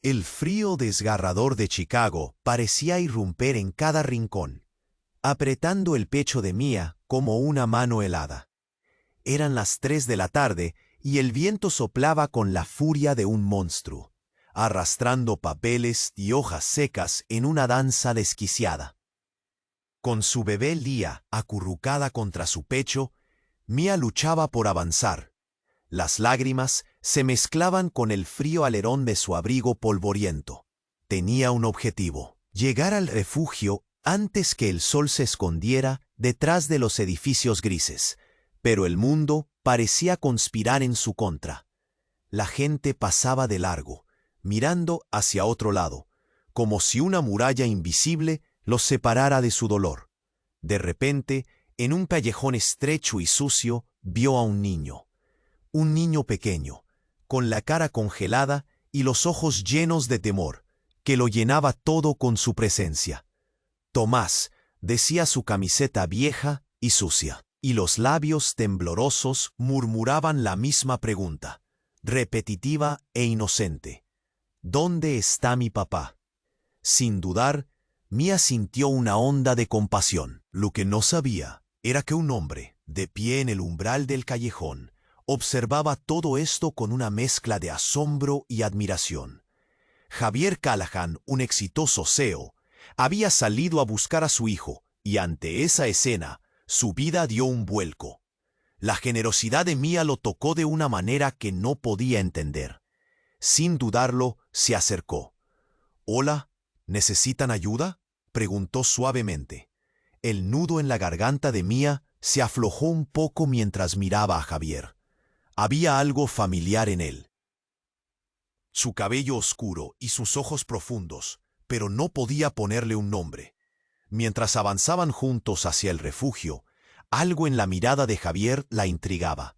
El frío desgarrador de Chicago parecía irrumper en cada rincón, apretando el pecho de Mia como una mano helada. Eran las 3 de la tarde y el viento soplaba con la furia de un monstruo, arrastrando papeles y hojas secas en una danza desquiciada. Con su bebé Lia acurrucada contra su pecho, Mia luchaba por avanzar. Las lágrimas se mezclaban con el frío alerón de su abrigo polvoriento. Tenía un objetivo: llegar al refugio antes que el sol se escondiera detrás de los edificios grises. Pero el mundo parecía conspirar en su contra. La gente pasaba de largo, mirando hacia otro lado, como si una muralla invisible los separara de su dolor. De repente, en un callejón estrecho y sucio, vio a un niño pequeño, con la cara congelada y los ojos llenos de temor, que lo llenaba todo con su presencia. Tomás, decía su camiseta vieja y sucia, y los labios temblorosos murmuraban la misma pregunta, repetitiva e inocente: ¿dónde está mi papá? Sin dudar, Mia sintió una onda de compasión. Lo que no sabía era que un hombre, de pie en el umbral del callejón, observaba todo esto con una mezcla de asombro y admiración. Javier Callahan, un exitoso CEO, había salido a buscar a su hijo, y ante esa escena, su vida dio un vuelco. La generosidad de Mia lo tocó de una manera que no podía entender. Sin dudarlo, se acercó. «Hola, ¿necesitan ayuda?», preguntó suavemente. El nudo en la garganta de Mia se aflojó un poco mientras miraba a Javier. Había algo familiar en él. Su cabello oscuro y sus ojos profundos, pero no podía ponerle un nombre. Mientras avanzaban juntos hacia el refugio, algo en la mirada de Javier la intrigaba.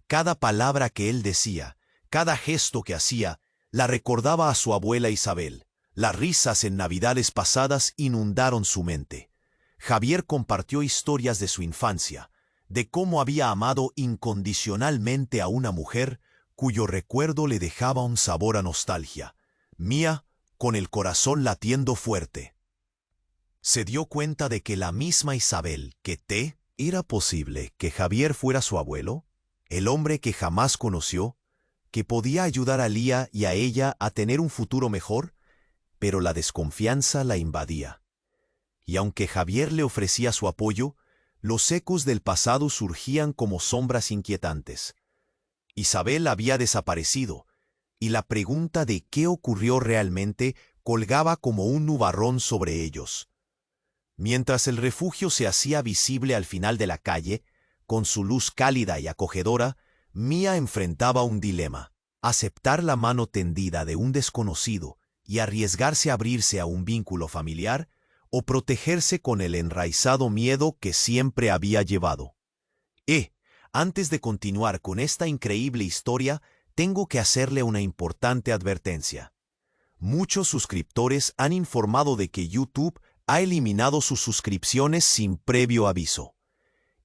Cada palabra que él decía, cada gesto que hacía, la recordaba a su abuela Isabel. Las risas en Navidades pasadas inundaron su mente. Javier compartió historias de su infancia, de cómo había amado incondicionalmente a una mujer cuyo recuerdo le dejaba un sabor a nostalgia. Mia, con el corazón latiendo fuerte, se dio cuenta de que la misma Isabel ¿era posible que Javier fuera su abuelo? El hombre que jamás conoció, que podía ayudar a Lia y a ella a tener un futuro mejor, pero la desconfianza la invadía. Y aunque Javier le ofrecía su apoyo, los ecos del pasado surgían como sombras inquietantes. Isabel había desaparecido, y la pregunta de qué ocurrió realmente colgaba como un nubarrón sobre ellos. Mientras el refugio se hacía visible al final de la calle, con su luz cálida y acogedora, Mia enfrentaba un dilema: aceptar la mano tendida de un desconocido y arriesgarse a abrirse a un vínculo familiar, o protegerse con el enraizado miedo que siempre había llevado. Antes de continuar con esta increíble historia, tengo que hacerle una importante advertencia. Muchos suscriptores han informado de que YouTube ha eliminado sus suscripciones sin previo aviso.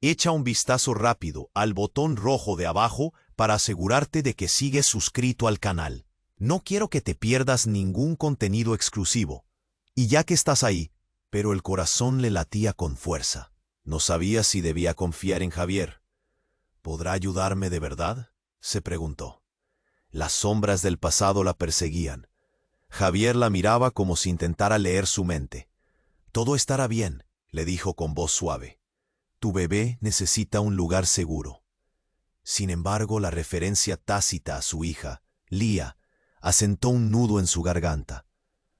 Echa un vistazo rápido al botón rojo de abajo para asegurarte de que sigues suscrito al canal. No quiero que te pierdas ningún contenido exclusivo. Y ya que estás ahí, pero el corazón le latía con fuerza. No sabía si debía confiar en Javier. ¿Podrá ayudarme de verdad?, se preguntó. Las sombras del pasado la perseguían. Javier la miraba como si intentara leer su mente. «Todo estará bien», le dijo con voz suave. «Tu bebé necesita un lugar seguro». Sin embargo, la referencia tácita a su hija, Lia, asentó un nudo en su garganta.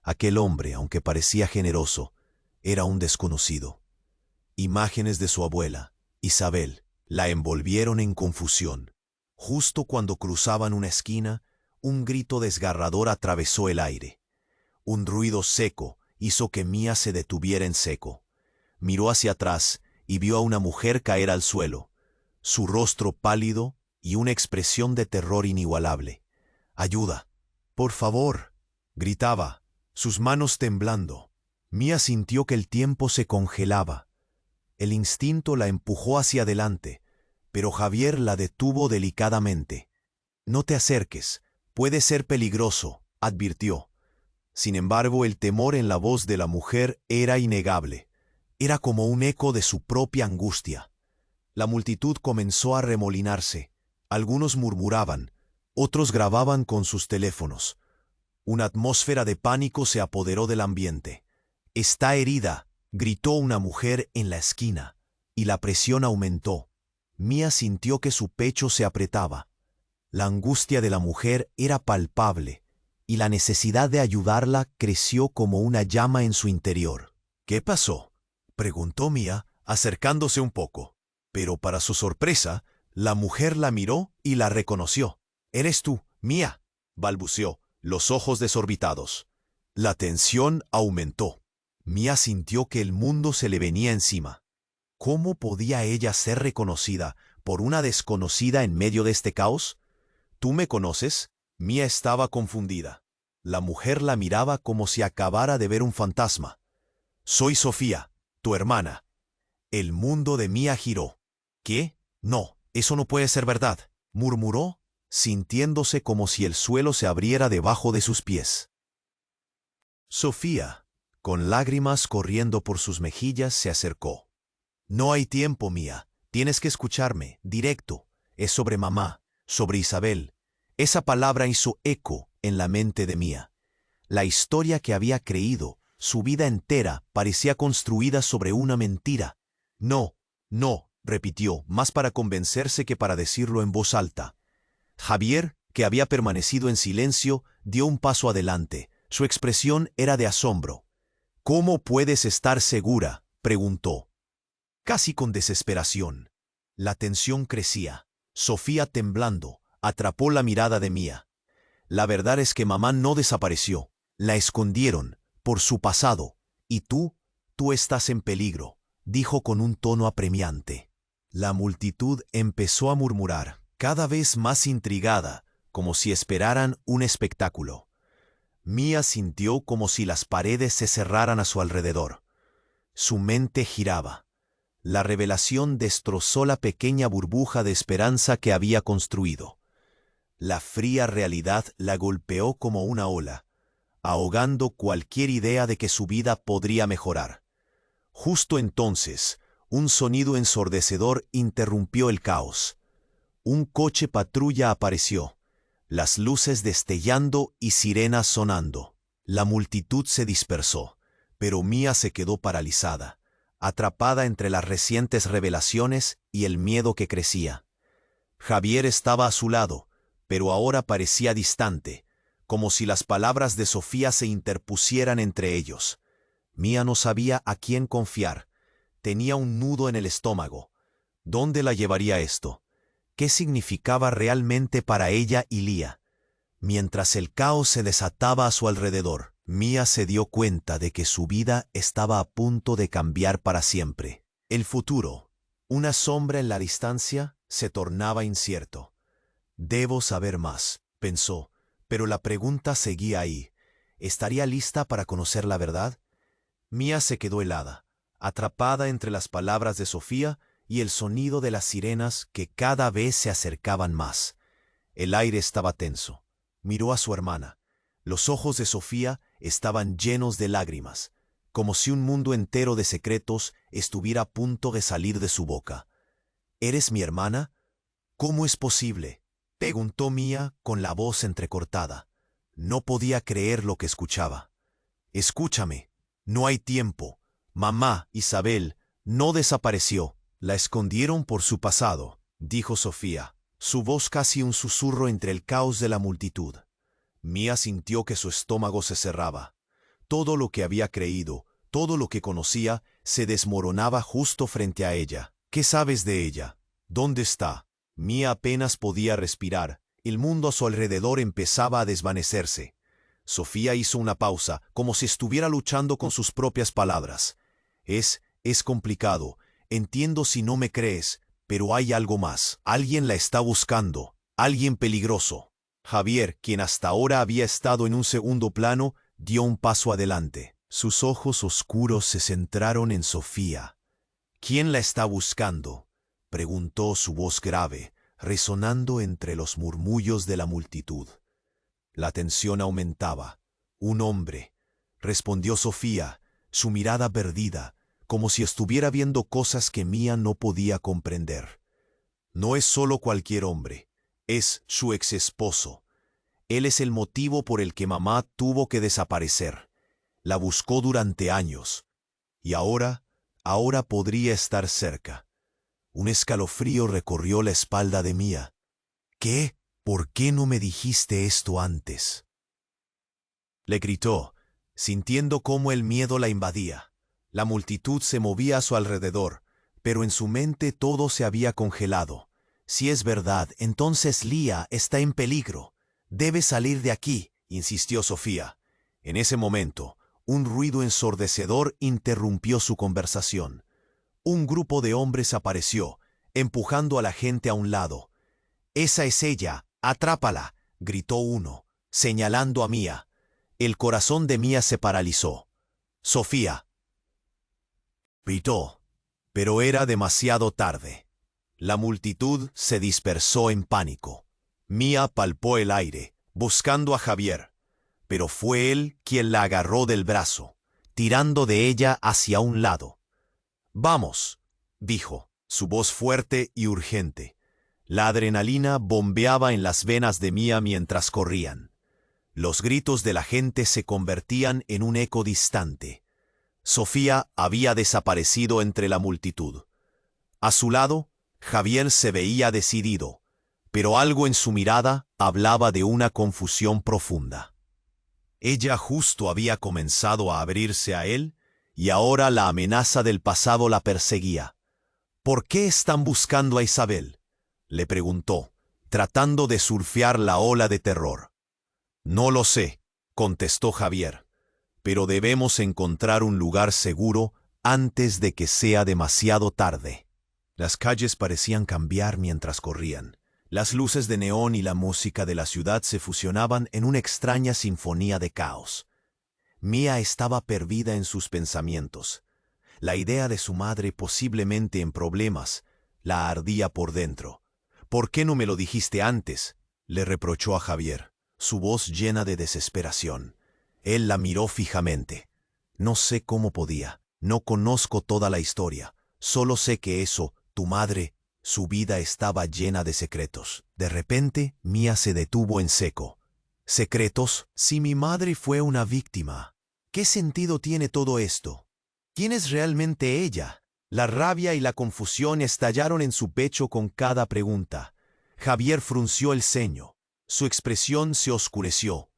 Aquel hombre, aunque parecía generoso, era un desconocido. Imágenes de su abuela, Isabel, la envolvieron en confusión. Justo cuando cruzaban una esquina, un grito desgarrador atravesó el aire. Un ruido seco hizo que Mia se detuviera en seco. Miró hacia atrás y vio a una mujer caer al suelo, su rostro pálido y una expresión de terror inigualable. «¡Ayuda! ¡Por favor!», gritaba, sus manos temblando. Mia sintió que el tiempo se congelaba. El instinto la empujó hacia adelante, pero Javier la detuvo delicadamente. «No te acerques, puede ser peligroso», advirtió. Sin embargo, el temor en la voz de la mujer era innegable. Era como un eco de su propia angustia. La multitud comenzó a remolinarse. Algunos murmuraban, otros grababan con sus teléfonos. Una atmósfera de pánico se apoderó del ambiente. «Está herida», gritó una mujer en la esquina, y la presión aumentó. Mía sintió que su pecho se apretaba. La angustia de la mujer era palpable, y la necesidad de ayudarla creció como una llama en su interior. «¿Qué pasó?», preguntó Mía, acercándose un poco. Pero para su sorpresa, la mujer la miró y la reconoció. «¿Eres tú, Mía?», balbuceó, los ojos desorbitados. La tensión aumentó. Mía sintió que el mundo se le venía encima. ¿Cómo podía ella ser reconocida por una desconocida en medio de este caos? «¿Tú me conoces?». Mía estaba confundida. La mujer la miraba como si acabara de ver un fantasma. «Soy Sofía, tu hermana». El mundo de Mía giró. «¿Qué? No, eso no puede ser verdad», murmuró, sintiéndose como si el suelo se abriera debajo de sus pies. Sofía, con lágrimas corriendo por sus mejillas, se acercó. «No hay tiempo, Mía. Tienes que escucharme, directo. Es sobre mamá, sobre Isabel». Esa palabra hizo eco en la mente de Mía. La historia que había creído, su vida entera, parecía construida sobre una mentira. «No, no», repitió, más para convencerse que para decirlo en voz alta. Javier, que había permanecido en silencio, dio un paso adelante. Su expresión era de asombro. «¿Cómo puedes estar segura?», preguntó, casi con desesperación. La tensión crecía. Sofía, temblando, atrapó la mirada de Mía. «La verdad es que mamá no desapareció. La escondieron, por su pasado. Y tú estás en peligro», dijo con un tono apremiante. La multitud empezó a murmurar, cada vez más intrigada, como si esperaran un espectáculo. Mía sintió como si las paredes se cerraran a su alrededor. Su mente giraba. La revelación destrozó la pequeña burbuja de esperanza que había construido. La fría realidad la golpeó como una ola, ahogando cualquier idea de que su vida podría mejorar. Justo entonces, un sonido ensordecedor interrumpió el caos. Un coche patrulla apareció, las luces destellando y sirenas sonando. La multitud se dispersó, pero Mía se quedó paralizada, atrapada entre las recientes revelaciones y el miedo que crecía. Javier estaba a su lado, pero ahora parecía distante, como si las palabras de Sofía se interpusieran entre ellos. Mía no sabía a quién confiar. Tenía un nudo en el estómago. ¿Dónde la llevaría esto? ¿Qué significaba realmente para ella y Lía? Mientras el caos se desataba a su alrededor, Mía se dio cuenta de que su vida estaba a punto de cambiar para siempre. El futuro, una sombra en la distancia, se tornaba incierto. «Debo saber más», pensó, pero la pregunta seguía ahí. ¿Estaría lista para conocer la verdad? Mía se quedó helada, atrapada entre las palabras de Sofía y el sonido de las sirenas que cada vez se acercaban más. El aire estaba tenso. Miró a su hermana. Los ojos de Sofía estaban llenos de lágrimas, como si un mundo entero de secretos estuviera a punto de salir de su boca. «¿Eres mi hermana? ¿Cómo es posible?», preguntó Mía con la voz entrecortada. No podía creer lo que escuchaba. «Escúchame, no hay tiempo. Mamá, Isabel, no desapareció. La escondieron por su pasado», dijo Sofía, su voz casi un susurro entre el caos de la multitud. Mía sintió que su estómago se cerraba. Todo lo que había creído, todo lo que conocía, se desmoronaba justo frente a ella. «¿Qué sabes de ella? ¿Dónde está?». Mía apenas podía respirar. El mundo a su alrededor empezaba a desvanecerse. Sofía hizo una pausa, como si estuviera luchando con sus propias palabras. Es complicado. Entiendo si no me crees, pero hay algo más. Alguien la está buscando. Alguien peligroso». Javier, quien hasta ahora había estado en un segundo plano, dio un paso adelante. Sus ojos oscuros se centraron en Sofía. «¿Quién la está buscando?», preguntó su voz grave, resonando entre los murmullos de la multitud. La tensión aumentaba. Un hombre, respondió Sofía, su mirada perdida, como si estuviera viendo cosas que Mía no podía comprender. No es solo cualquier hombre, es su ex esposo. Él es el motivo por el que mamá tuvo que desaparecer. La buscó durante años. Y ahora podría estar cerca. Un escalofrío recorrió la espalda de Mía. ¿Qué? ¿Por qué no me dijiste esto antes? Le gritó, sintiendo cómo el miedo la invadía. La multitud se movía a su alrededor, pero en su mente todo se había congelado. Si es verdad, entonces Lía está en peligro. Debe salir de aquí, insistió Sofía. En ese momento, un ruido ensordecedor interrumpió su conversación. Un grupo de hombres apareció, empujando a la gente a un lado. «¡Esa es ella! ¡Atrápala!», gritó uno, señalando a Mía. El corazón de Mía se paralizó. «¡Sofía!», gritó, pero era demasiado tarde. La multitud se dispersó en pánico. Mía palpó el aire, buscando a Javier, pero fue él quien la agarró del brazo, tirando de ella hacia un lado. «Vamos», dijo, su voz fuerte y urgente. La adrenalina bombeaba en las venas de Mía mientras corrían. Los gritos de la gente se convertían en un eco distante. Sofía había desaparecido entre la multitud. A su lado, Javier se veía decidido, pero algo en su mirada hablaba de una confusión profunda. Ella justo había comenzado a abrirse a él, y ahora la amenaza del pasado la perseguía. «¿Por qué están buscando a Isabel?», le preguntó, tratando de surfear la ola de terror. «No lo sé», contestó Javier, «pero debemos encontrar un lugar seguro antes de que sea demasiado tarde». Las calles parecían cambiar mientras corrían. Las luces de neón y la música de la ciudad se fusionaban en una extraña sinfonía de caos. Mía estaba perdida en sus pensamientos. La idea de su madre posiblemente en problemas la ardía por dentro. «¿Por qué no me lo dijiste antes?», le reprochó a Javier, su voz llena de desesperación. Él la miró fijamente. «No sé cómo podía. No conozco toda la historia. Solo sé que eso, tu madre, su vida estaba llena de secretos». De repente, Mía se detuvo en seco. «¿Secretos? Si mi madre fue una víctima, ¿qué sentido tiene todo esto? ¿Quién es realmente ella?». La rabia y la confusión estallaron en su pecho con cada pregunta. Javier frunció el ceño. Su expresión se oscureció.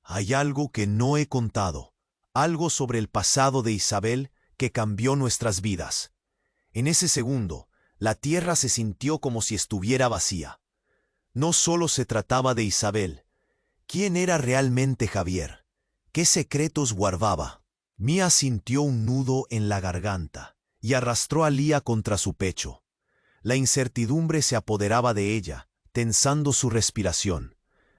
«Hay algo que no he contado, algo sobre el pasado de Isabel que cambió nuestras vidas». En ese segundo, la tierra se sintió como si estuviera vacía. No solo se trataba de Isabel. ¿Quién era realmente Javier? ¿Qué secretos guardaba? Mía sintió un nudo en la garganta y arrastró a Lía contra su pecho. La incertidumbre se apoderaba de ella, tensando su respiración.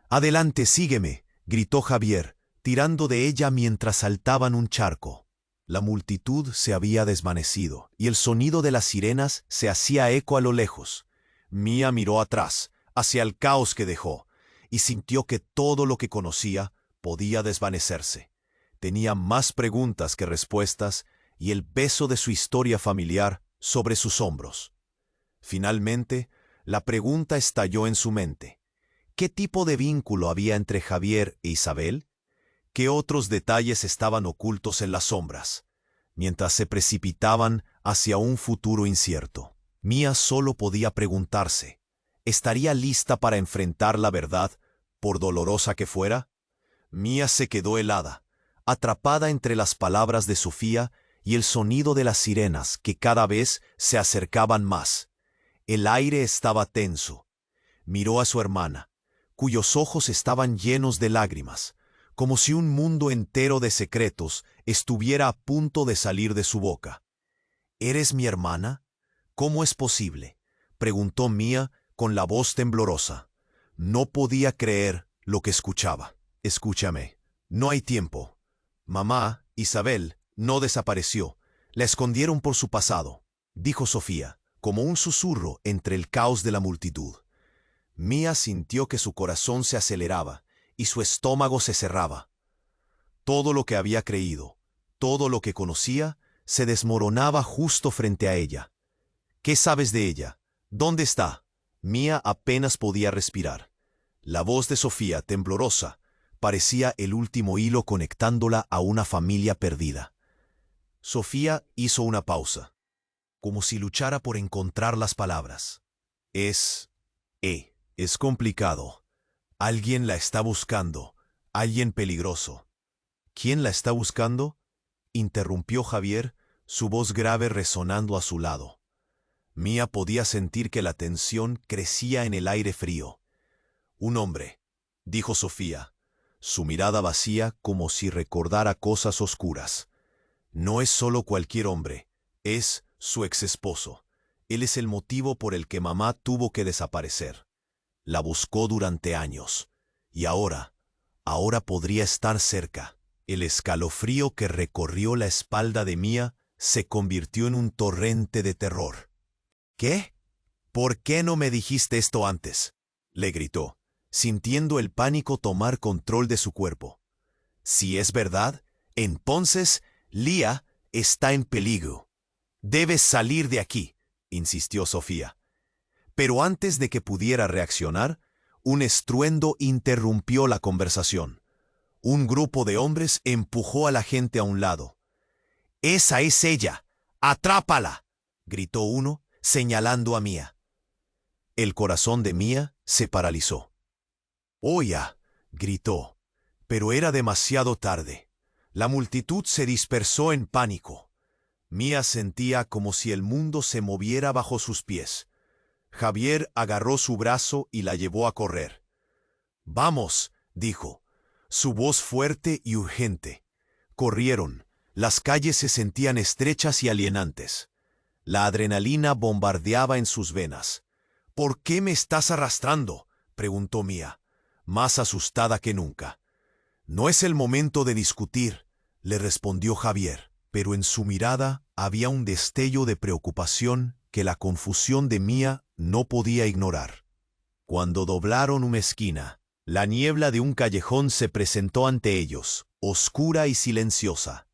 «Adelante, sígueme», gritó Javier, tirando de ella mientras saltaban un charco. La multitud se había desvanecido y el sonido de las sirenas se hacía eco a lo lejos. Mía miró atrás, hacia el caos que dejó, y sintió que todo lo que conocía podía desvanecerse. Tenía más preguntas que respuestas y el peso de su historia familiar sobre sus hombros. Finalmente, la pregunta estalló en su mente. ¿Qué tipo de vínculo había entre Javier e Isabel? ¿Qué otros detalles estaban ocultos en las sombras? Mientras se precipitaban hacia un futuro incierto, Mía solo podía preguntarse, ¿estaría lista para enfrentar la verdad, por dolorosa que fuera? Mía se quedó helada, atrapada entre las palabras de Sofía y el sonido de las sirenas que cada vez se acercaban más. El aire estaba tenso. Miró a su hermana, cuyos ojos estaban llenos de lágrimas, como si un mundo entero de secretos estuviera a punto de salir de su boca. «¿Eres mi hermana? ¿Cómo es posible?», preguntó Mía con la voz temblorosa. No podía creer lo que escuchaba. «Escúchame, no hay tiempo. Mamá, Isabel, no desapareció. La escondieron por su pasado», dijo Sofía, como un susurro entre el caos de la multitud. Mía sintió que su corazón se aceleraba y su estómago se cerraba. Todo lo que había creído, todo lo que conocía, se desmoronaba justo frente a ella. ¿Qué sabes de ella? ¿Dónde está? Mía apenas podía respirar. La voz de Sofía, temblorosa, parecía el último hilo conectándola a una familia perdida. Sofía hizo una pausa, como si luchara por encontrar las palabras. Es complicado. Alguien la está buscando, alguien peligroso. ¿Quién la está buscando?, interrumpió Javier, su voz grave resonando a su lado. Mía podía sentir que la tensión crecía en el aire frío. Un hombre, dijo Sofía, su mirada vacía como si recordara cosas oscuras. No es solo cualquier hombre, es su exesposo. Él es el motivo por el que mamá tuvo que desaparecer. La buscó durante años, y ahora podría estar cerca. El escalofrío que recorrió la espalda de Mía se convirtió en un torrente de terror. ¿Qué? ¿Por qué no me dijiste esto antes?, le gritó, sintiendo el pánico tomar control de su cuerpo. Si es verdad, entonces Lía está en peligro. Debes salir de aquí, insistió Sofía. Pero antes de que pudiera reaccionar, un estruendo interrumpió la conversación. Un grupo de hombres empujó a la gente a un lado. «¡Esa es ella! ¡Atrápala!», gritó uno, señalando a Mía. El corazón de Mía se paralizó. «¡Oya!», gritó, pero era demasiado tarde. La multitud se dispersó en pánico. Mía sentía como si el mundo se moviera bajo sus pies. Javier agarró su brazo y la llevó a correr. «¡Vamos!», dijo, su voz fuerte y urgente. Corrieron. Las calles se sentían estrechas y alienantes. La adrenalina bombardeaba en sus venas. «¿Por qué me estás arrastrando?», preguntó Mía, más asustada que nunca. «No es el momento de discutir», le respondió Javier, pero en su mirada había un destello de preocupación que la confusión de Mía no podía ignorar. Cuando doblaron una esquina, la niebla de un callejón se presentó ante ellos, oscura y silenciosa.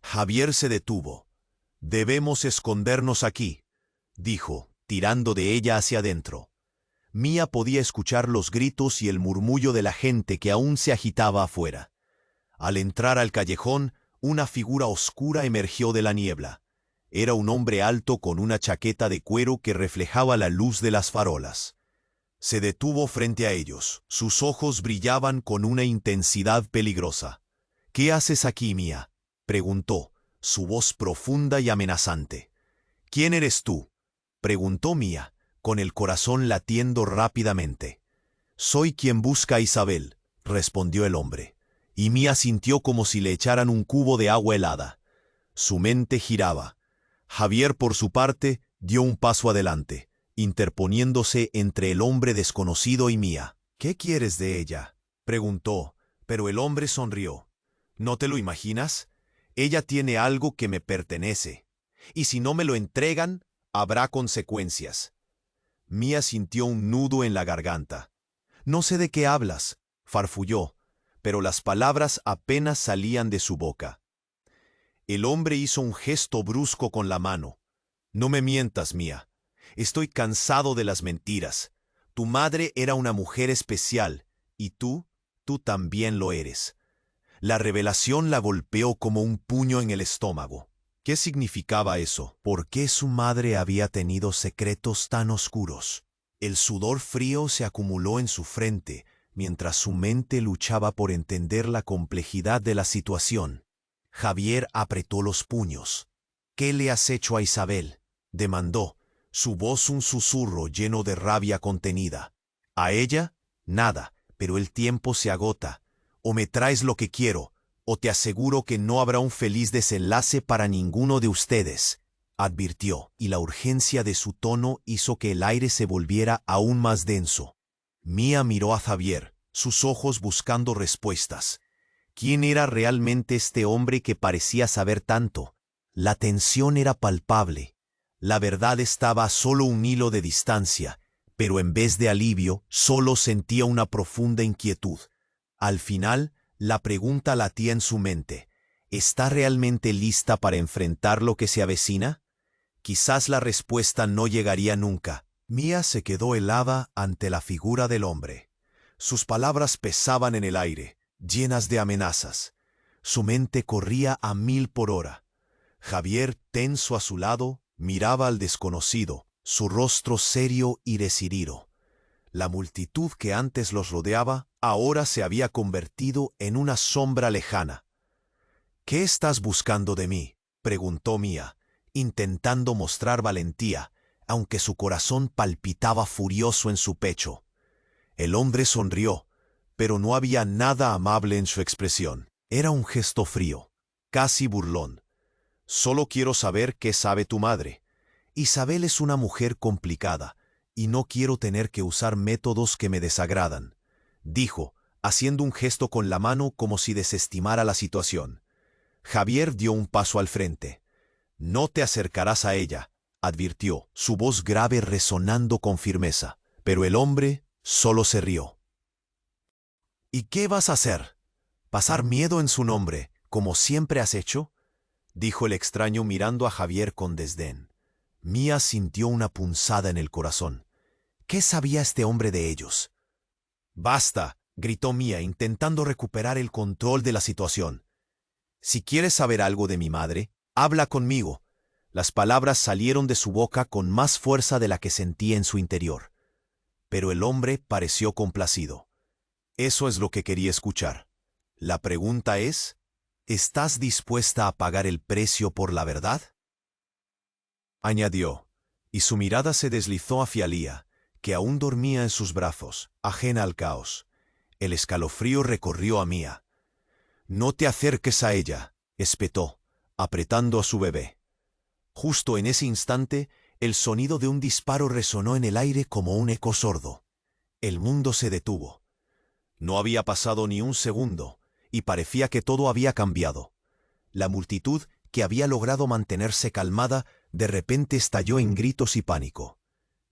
Javier se detuvo. «Debemos escondernos aquí», dijo, tirando de ella hacia adentro. Mía podía escuchar los gritos y el murmullo de la gente que aún se agitaba afuera. Al entrar al callejón, una figura oscura emergió de la niebla. Era un hombre alto con una chaqueta de cuero que reflejaba la luz de las farolas. Se detuvo frente a ellos. Sus ojos brillaban con una intensidad peligrosa. «¿Qué haces aquí, Mía?», preguntó, su voz profunda y amenazante. «¿Quién eres tú?», preguntó Mía, con el corazón latiendo rápidamente. «Soy quien busca a Isabel», respondió el hombre, y Mía sintió como si le echaran un cubo de agua helada. Su mente giraba. Javier, por su parte, dio un paso adelante, interponiéndose entre el hombre desconocido y Mía. «¿Qué quieres de ella?», preguntó, pero el hombre sonrió. «¿No te lo imaginas? Ella tiene algo que me pertenece, y si no me lo entregan, habrá consecuencias». Mía sintió un nudo en la garganta. «No sé de qué hablas», farfulló, pero las palabras apenas salían de su boca. El hombre hizo un gesto brusco con la mano. «No me mientas, Mía. Estoy cansado de las mentiras. Tu madre era una mujer especial, y tú también lo eres». La revelación la golpeó como un puño en el estómago. ¿Qué significaba eso? ¿Por qué su madre había tenido secretos tan oscuros? El sudor frío se acumuló en su frente, mientras su mente luchaba por entender la complejidad de la situación. Javier apretó los puños. «¿Qué le has hecho a Isabel?», demandó, su voz un susurro lleno de rabia contenida. «A ella, nada, pero el tiempo se agota. O me traes lo que quiero, o te aseguro que no habrá un feliz desenlace para ninguno de ustedes», advirtió, y la urgencia de su tono hizo que el aire se volviera aún más denso. Mía miró a Javier, sus ojos buscando respuestas. ¿Quién era realmente este hombre que parecía saber tanto? La tensión era palpable. La verdad estaba a solo un hilo de distancia, pero en vez de alivio, solo sentía una profunda inquietud. Al final, La pregunta latía en su mente. ¿Está realmente lista para enfrentar lo que se avecina? Quizás la respuesta no llegaría nunca. Mía se quedó helada ante la figura del hombre. Sus palabras pesaban en el aire, llenas de amenazas. Su mente corría a 1000 por hora. Javier, tenso a su lado, miraba al desconocido, su rostro serio y decidido. La multitud que antes los rodeaba, ahora se había convertido en una sombra lejana. «¿Qué estás buscando de mí?», preguntó Mía, intentando mostrar valentía, aunque su corazón palpitaba furioso en su pecho. El hombre sonrió, pero no había nada amable en su expresión. Era un gesto frío, casi burlón. «Solo quiero saber qué sabe tu madre. Isabel es una mujer complicada, y no quiero tener que usar métodos que me desagradan», dijo, haciendo un gesto con la mano como si desestimara la situación. Javier dio un paso al frente. «No te acercarás a ella», advirtió, su voz grave resonando con firmeza. Pero el hombre solo se rió. «¿Y qué vas a hacer? ¿Pasar miedo en su nombre, como siempre has hecho?», dijo el extraño mirando a Javier con desdén. Mía sintió una punzada en el corazón. ¿Qué sabía este hombre de ellos? «Basta», gritó Mía, intentando recuperar el control de la situación. «Si quieres saber algo de mi madre, habla conmigo». Las palabras salieron de su boca con más fuerza de la que sentía en su interior. Pero el hombre pareció complacido. «Eso es lo que quería escuchar. La pregunta es, ¿estás dispuesta a pagar el precio por la verdad?», añadió, y su mirada se deslizó hacia Lía, que aún dormía en sus brazos, ajena al caos. El escalofrío recorrió a Mía. «No te acerques a ella», espetó, apretando a su bebé. Justo en ese instante, el sonido de un disparo resonó en el aire como un eco sordo. El mundo se detuvo. No había pasado ni un segundo, y parecía que todo había cambiado. La multitud, que había logrado mantenerse calmada, de repente estalló en gritos y pánico.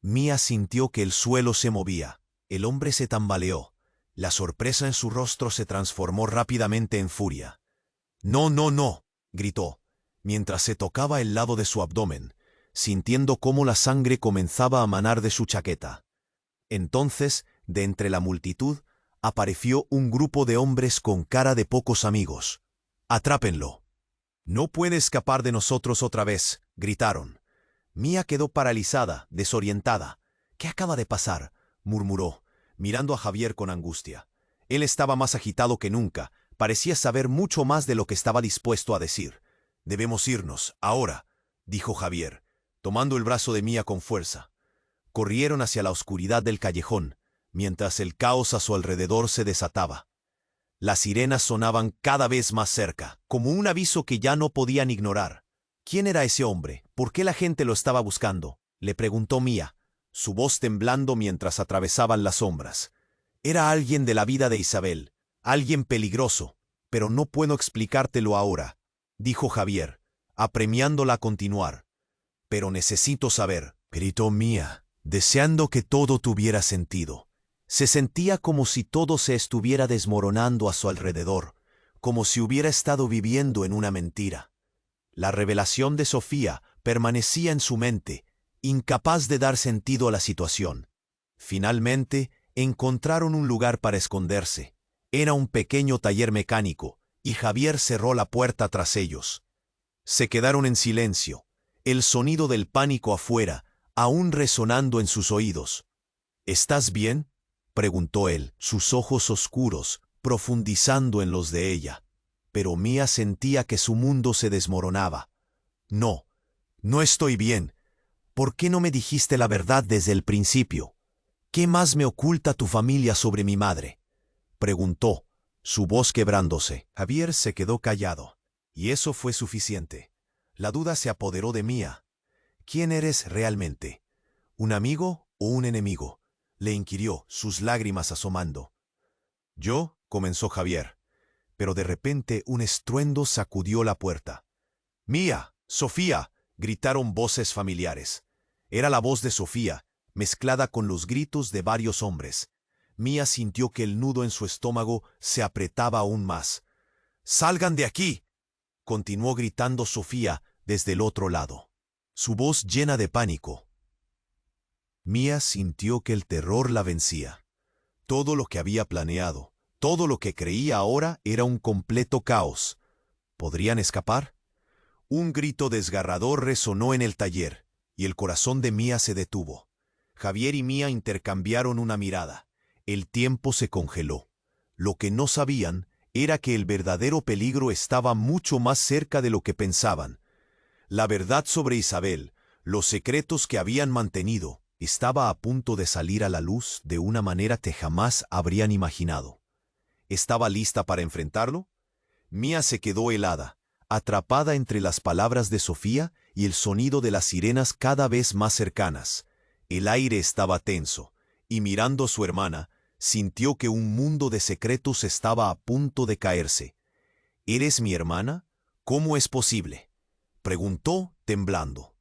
Mía sintió que el suelo se movía. El hombre se tambaleó. La sorpresa en su rostro se transformó rápidamente en furia. «No, no, no», gritó, mientras se tocaba el lado de su abdomen, sintiendo cómo la sangre comenzaba a manar de su chaqueta. Entonces, de entre la multitud, apareció un grupo de hombres con cara de pocos amigos. «Atrápenlo». «No puede escapar de nosotros otra vez», gritaron. Mía quedó paralizada, desorientada. «¿Qué acaba de pasar?», murmuró, mirando a Javier con angustia. Él estaba más agitado que nunca, parecía saber mucho más de lo que estaba dispuesto a decir. «Debemos irnos, ahora», dijo Javier, tomando el brazo de Mía con fuerza. Corrieron hacia la oscuridad del callejón, mientras el caos a su alrededor se desataba. Las sirenas sonaban cada vez más cerca, como un aviso que ya no podían ignorar. «¿Quién era ese hombre? ¿Por qué la gente lo estaba buscando?», le preguntó Mía, su voz temblando mientras atravesaban las sombras. «Era alguien de la vida de Isabel, alguien peligroso, pero no puedo explicártelo ahora», dijo Javier, apremiándola a continuar. «Pero necesito saber», gritó Mía, deseando que todo tuviera sentido. Se sentía como si todo se estuviera desmoronando a su alrededor, como si hubiera estado viviendo en una mentira. La revelación de Sofía permanecía en su mente, incapaz de dar sentido a la situación. Finalmente, encontraron un lugar para esconderse. Era un pequeño taller mecánico, y Javier cerró la puerta tras ellos. Se quedaron en silencio, el sonido del pánico afuera, aún resonando en sus oídos. «¿Estás bien?», preguntó él, sus ojos oscuros, profundizando en los de ella. Pero Mía sentía que su mundo se desmoronaba. «No, no estoy bien. ¿Por qué no me dijiste la verdad desde el principio? ¿Qué más me oculta tu familia sobre mi madre?», preguntó, su voz quebrándose. Javier se quedó callado, y eso fue suficiente. La duda se apoderó de Mía. «¿Quién eres realmente? ¿Un amigo o un enemigo?», le inquirió, sus lágrimas asomando. «Yo», comenzó Javier, pero de repente un estruendo sacudió la puerta. «Mía, Sofía», gritaron voces familiares. Era la voz de Sofía, mezclada con los gritos de varios hombres. Mía sintió que el nudo en su estómago se apretaba aún más. «¡Salgan de aquí!», continuó gritando Sofía desde el otro lado, su voz llena de pánico. Mía sintió que el terror la vencía. Todo lo que había planeado, todo lo que creía ahora era un completo caos. ¿Podrían escapar? Un grito desgarrador resonó en el taller, y el corazón de Mía se detuvo. Javier y Mía intercambiaron una mirada. El tiempo se congeló. Lo que no sabían era que el verdadero peligro estaba mucho más cerca de lo que pensaban. La verdad sobre Isabel, los secretos que habían mantenido, estaba a punto de salir a la luz de una manera que jamás habrían imaginado. ¿Estaba lista para enfrentarlo? Mía se quedó helada, atrapada entre las palabras de Sofía y el sonido de las sirenas cada vez más cercanas. El aire estaba tenso, y mirando a su hermana, sintió que un mundo de secretos estaba a punto de caerse. «¿Eres mi hermana? ¿Cómo es posible?», preguntó, temblando.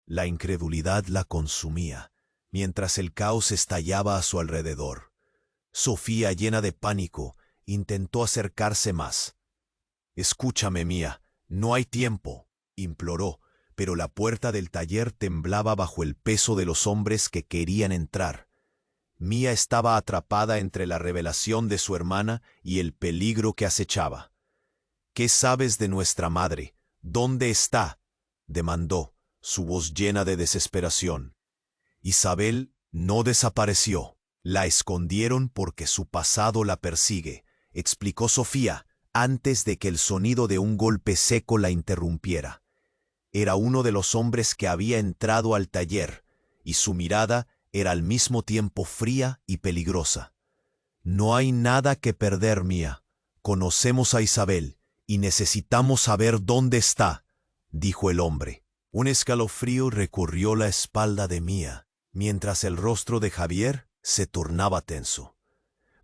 La incredulidad la consumía, mientras el caos estallaba a su alrededor. Sofía, llena de pánico, intentó acercarse más. «Escúchame, Mía, no hay tiempo», imploró, pero la puerta del taller temblaba bajo el peso de los hombres que querían entrar. Mía estaba atrapada entre la revelación de su hermana y el peligro que acechaba. «¿Qué sabes de nuestra madre? ¿Dónde está?», demandó, su voz llena de desesperación. «Isabel no desapareció. La escondieron porque su pasado la persigue», explicó Sofía, antes de que el sonido de un golpe seco la interrumpiera. Era uno de los hombres que había entrado al taller, y su mirada era al mismo tiempo fría y peligrosa. «No hay nada que perder, Mía. Conocemos a Isabel, y necesitamos saber dónde está», dijo el hombre. Un escalofrío recorrió la espalda de Mía, mientras el rostro de Javier se tornaba tenso.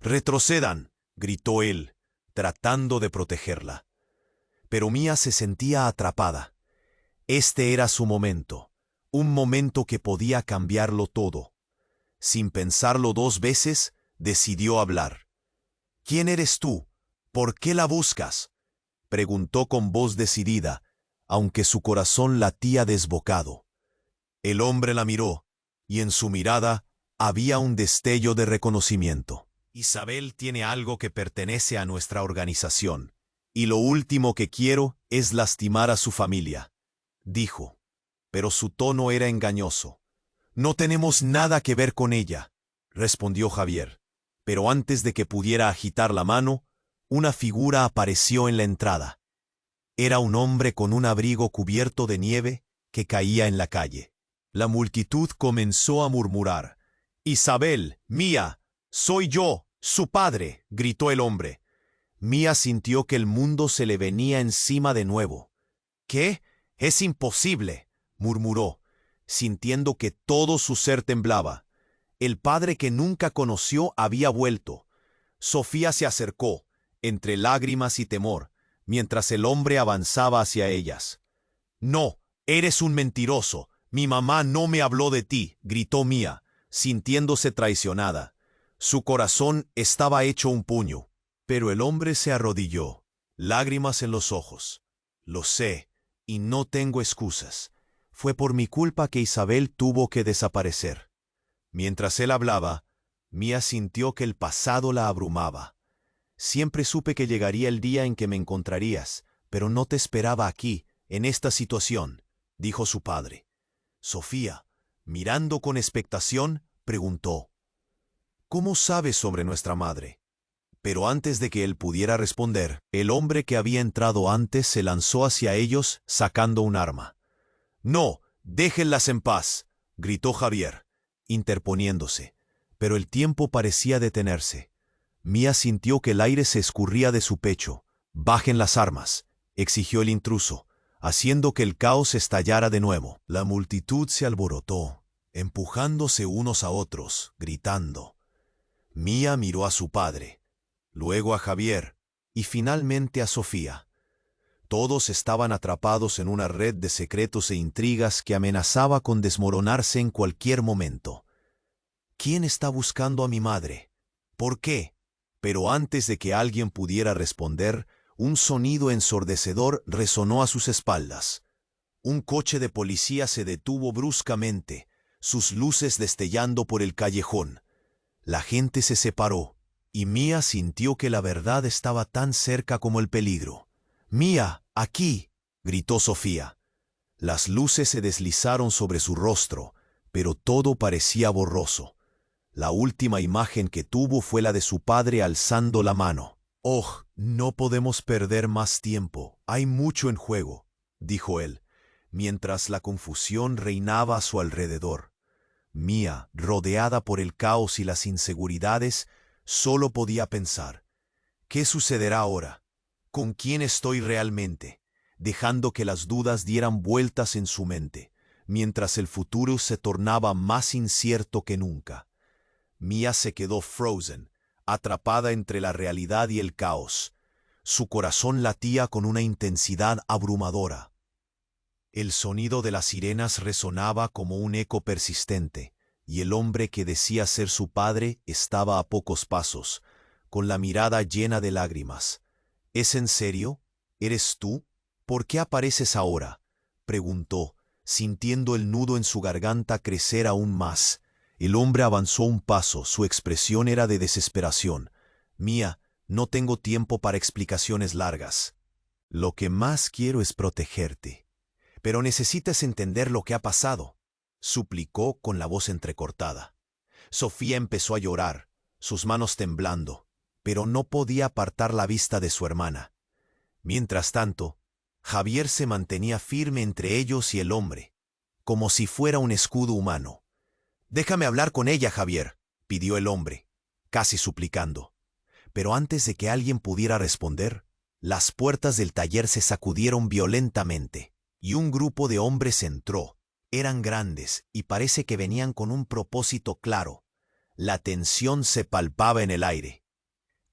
«¡Retrocedan!», gritó él, tratando de protegerla. Pero Mía se sentía atrapada. Este era su momento, un momento que podía cambiarlo todo. Sin pensarlo dos veces, decidió hablar. «¿Quién eres tú? ¿Por qué la buscas?», preguntó con voz decidida, aunque su corazón latía desbocado. El hombre la miró, y en su mirada había un destello de reconocimiento. «Isabel tiene algo que pertenece a nuestra organización, y lo último que quiero es lastimar a su familia», dijo, pero su tono era engañoso. «No tenemos nada que ver con ella», respondió Javier, pero antes de que pudiera agitar la mano, una figura apareció en la entrada. Era un hombre con un abrigo cubierto de nieve que caía en la calle. La multitud comenzó a murmurar. «Isabel, Mía, soy yo, su padre», gritó el hombre. Mía sintió que el mundo se le venía encima de nuevo. «¿Qué? Es imposible», murmuró, sintiendo que todo su ser temblaba. El padre que nunca conoció había vuelto. Sofía se acercó, entre lágrimas y temor, mientras el hombre avanzaba hacia ellas. «No, eres un mentiroso. Mi mamá no me habló de ti», gritó Mía, sintiéndose traicionada. Su corazón estaba hecho un puño. Pero el hombre se arrodilló, lágrimas en los ojos. «Lo sé, y no tengo excusas. Fue por mi culpa que Isabel tuvo que desaparecer». Mientras él hablaba, Mía sintió que el pasado la abrumaba. «Siempre supe que llegaría el día en que me encontrarías, pero no te esperaba aquí, en esta situación», dijo su padre. Sofía, mirando con expectación, preguntó: «¿Cómo sabes sobre nuestra madre?». Pero antes de que él pudiera responder, el hombre que había entrado antes se lanzó hacia ellos sacando un arma. «No, déjenlas en paz», gritó Javier, interponiéndose, pero el tiempo parecía detenerse. Mía sintió que el aire se escurría de su pecho. «Bajen las armas», exigió el intruso, haciendo que el caos estallara de nuevo. La multitud se alborotó, empujándose unos a otros, gritando. Mía miró a su padre, luego a Javier y finalmente a Sofía. Todos estaban atrapados en una red de secretos e intrigas que amenazaba con desmoronarse en cualquier momento. «¿Quién está buscando a mi madre?», ¿Por qué? Pero antes de que alguien pudiera responder, un sonido ensordecedor resonó a sus espaldas. Un coche de policía se detuvo bruscamente, sus luces destellando por el callejón. La gente se separó, y Mia sintió que la verdad estaba tan cerca como el peligro. «¡Mia, aquí!», gritó Sofía. Las luces se deslizaron sobre su rostro, pero todo parecía borroso. La última imagen que tuvo fue la de su padre alzando la mano. «Oh, no podemos perder más tiempo, hay mucho en juego», dijo él, mientras la confusión reinaba a su alrededor. Mia, rodeada por el caos y las inseguridades, solo podía pensar: ¿qué sucederá ahora? ¿Con quién estoy realmente? Dejando que las dudas dieran vueltas en su mente, mientras el futuro se tornaba más incierto que nunca. Mia se quedó frozen, atrapada entre la realidad y el caos. Su corazón latía con una intensidad abrumadora. El sonido de las sirenas resonaba como un eco persistente, y el hombre que decía ser su padre estaba a pocos pasos, con la mirada llena de lágrimas. «¿Es en serio? ¿Eres tú? ¿Por qué apareces ahora?», preguntó, sintiendo el nudo en su garganta crecer aún más. El hombre avanzó un paso, su expresión era de desesperación. «Mia, no tengo tiempo para explicaciones largas. Lo que más quiero es protegerte. Pero necesitas entender lo que ha pasado», suplicó con la voz entrecortada. Sofía empezó a llorar, sus manos temblando, pero no podía apartar la vista de su hermana. Mientras tanto, Javier se mantenía firme entre ellos y el hombre, como si fuera un escudo humano. «Déjame hablar con ella, Javier», pidió el hombre, casi suplicando. Pero antes de que alguien pudiera responder, las puertas del taller se sacudieron violentamente, y un grupo de hombres entró. Eran grandes y parece que venían con un propósito claro. La tensión se palpaba en el aire.